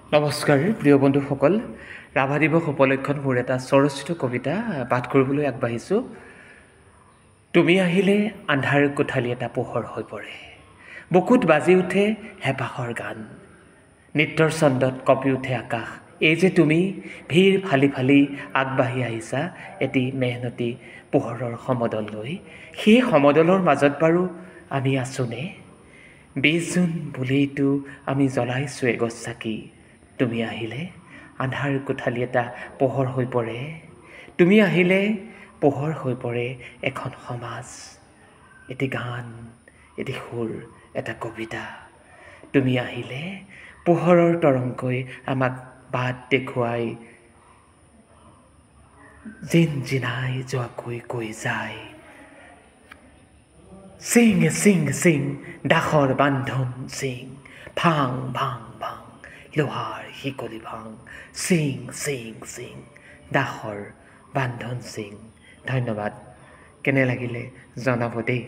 নমস্কাৰ প্ৰিয় বন্ধুসকল, ৰাভা দিৱস উপলক্ষত মোৰ এটা স্বৰচিত কবিতা পাঠ কৰিবলৈ আগবাঢ়িছোঁ। তুমি আহিলে আন্ধাৰ কোঠালি এটা পোহৰ হৈ পৰে, বুকুত বাজি উঠে হেঁপাহৰ গান, নৃত্যৰ ছন্দত কঁপি উঠে আকাশ। এই যে তুমি ভিৰ ফালি ফালি আগবাঢ়ি আহিছা এটি মেহনতি পোহৰৰ সমদল লৈ, সেই সমদলৰ মাজত বাৰু আমি আছোনে? 20 জুন বুলিতো আমি জ্বলাইছোঁ এগছ চাকি। তুমি আহিলে আন্ধাৰ কোঠালি এটা পোহৰ হৈ পৰে, তুমি আহিলে পোহৰ হৈ পৰে এখন সমাজ, এটি গান, এটি সুৰ, এটা কবিতা। তুমি আহিলে পোহৰৰ তৰংগই আমাক বাট দেখুৱাই জিনজিনাই যোৱাকৈ কৈ যায়, চিং চিং চিং দাসৰ বান্ধন চিং, ভাং ভাং ভাং লোহাৰ শিকলি ভাং, চিং চিং চিং দাসৰ বান্ধন চিং। ধন্যবাদ। কেনে লাগিলে জনাব দেই।